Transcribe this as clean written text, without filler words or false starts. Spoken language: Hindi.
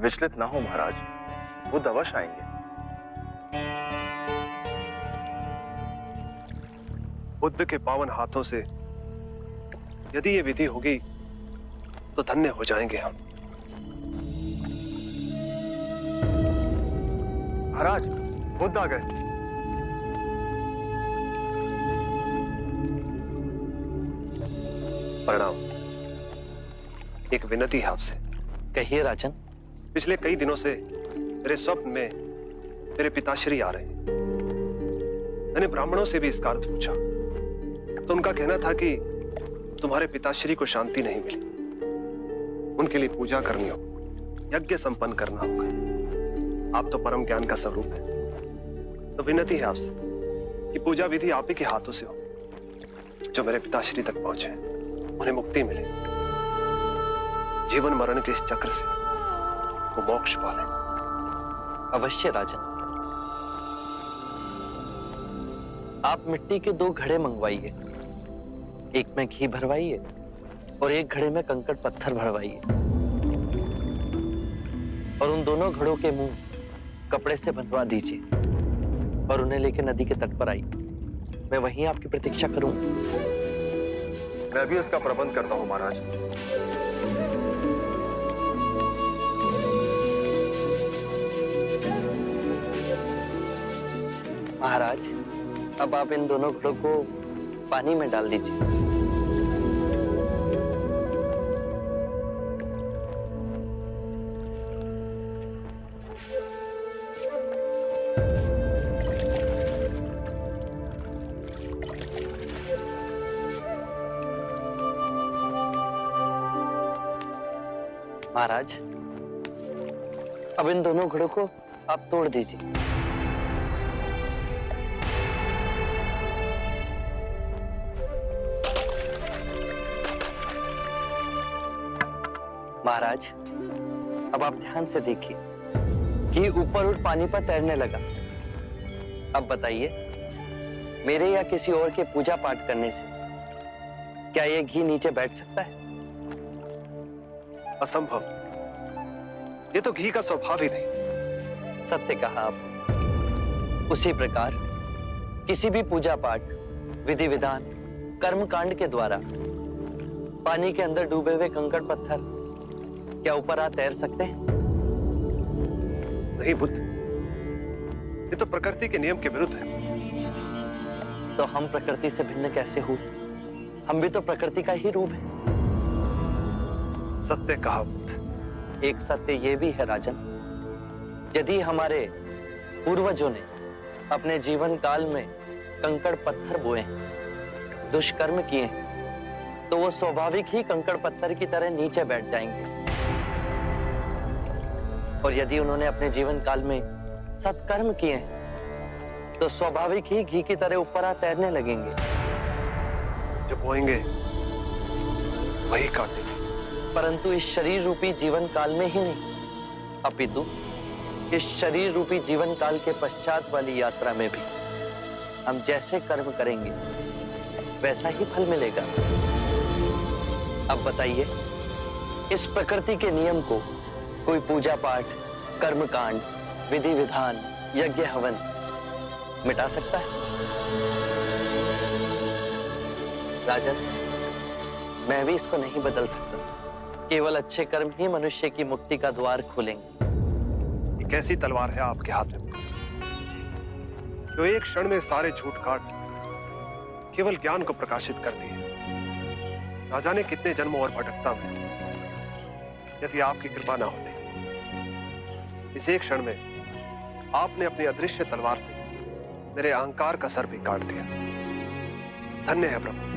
विचलित ना हो महाराज, वो अवश्य आएंगे। बुद्ध के पावन हाथों से यदि ये विधि होगी तो धन्य हो जाएंगे हम। महाराज, बुद्ध आ गए। प्रणाम। एक विनती है आपसे। कहिए राजन। पिछले कई दिनों से मेरे स्वप्न में मेरे पिताश्री आ रहे हैं। मैंने ब्राह्मणों से भी इसका अर्थ पूछा तो उनका कहना था कि तुम्हारे पिताश्री को शांति नहीं मिली, उनके लिए पूजा करनी होगी, यज्ञ संपन्न करना होगा। आप तो परम ज्ञान का स्वरूप है, तो विनती है आपसे कि पूजा विधि आप ही के हाथों से हो, जो मेरे पिताश्री तक पहुंचे, उन्हें मुक्ति मिले, जीवन मरण के इस चक्र से वो मोक्ष पाले। अवश्य राजन। आप मिट्टी के 2 घड़े मंगवाइए, एक में घी भरवाइए और एक घड़े में कंकड़ पत्थर भरवाइए, और उन दोनों घड़ों के मुंह कपड़े से बंधवा दीजिए और उन्हें लेकर नदी के तट पर आइए। मैं वहीं आपकी प्रतीक्षा करूंगा। मैं भी इसका प्रबंध करता हूं महाराज। महाराज, अब आप इन दोनों घड़ों को पानी में डाल दीजिए। महाराज, अब इन दोनों घड़ों को आप तोड़ दीजिए। महाराज, अब आप ध्यान से देखिए कि ऊपर उठ पानी पर तैरने लगा। अब बताइए, मेरे या किसी और के पूजा पाठ करने से क्या यह घी नीचे बैठ सकता है? असंभव। ये तो घी का स्वभाव ही नहीं। सत्य कहा आप। उसी प्रकार किसी भी पूजा पाठ, विधि विधान, कर्म कांड के द्वारा पानी के अंदर डूबे हुए कंकड़ पत्थर क्या ऊपर आ तैर सकते हैं? नहीं बुद्ध, ये तो प्रकृति के नियम के विरुद्ध है। तो हम प्रकृति से भिन्न कैसे हुए? हम भी तो प्रकृति का ही रूप है। सत्य कहा बुद्ध। एक सत्य ये भी है राजन, यदि हमारे पूर्वजों ने अपने जीवन काल में कंकड़ पत्थर बोए, दुष्कर्म किए, तो वो स्वाभाविक ही कंकड़ पत्थर की तरह नीचे बैठ जाएंगे। और यदि उन्होंने अपने जीवन काल में सत्कर्म किए तो स्वाभाविक ही घी की तरह ऊपर आ तैरने लगेंगे। जो बोएंगे वही काटेंगे। परंतु इस शरीर रूपी जीवन काल में ही नहीं, अपितु इस शरीर रूपी जीवन काल के पश्चात वाली यात्रा में भी हम जैसे कर्म करेंगे वैसा ही फल मिलेगा। अब बताइए, इस प्रकृति के नियम को कोई पूजा पाठ, कर्म कांड, विधि विधान, यज्ञ हवन मिटा सकता है? राजन, मैं भी इसको नहीं बदल सकता। केवल अच्छे कर्म ही मनुष्य की मुक्ति का द्वार खोलेंगे। एक ऐसी तलवार है आपके हाथ में जो एक क्षण में सारे झूठ काट केवल ज्ञान को प्रकाशित करती है। ना जाने कितने जन्मों और भटकता में यदि आपकी कृपा ना होती, इस एक क्षण में आपने अपनी अदृश्य तलवार से मेरे अहंकार का सर भी काट दिया। धन्य है प्रभु।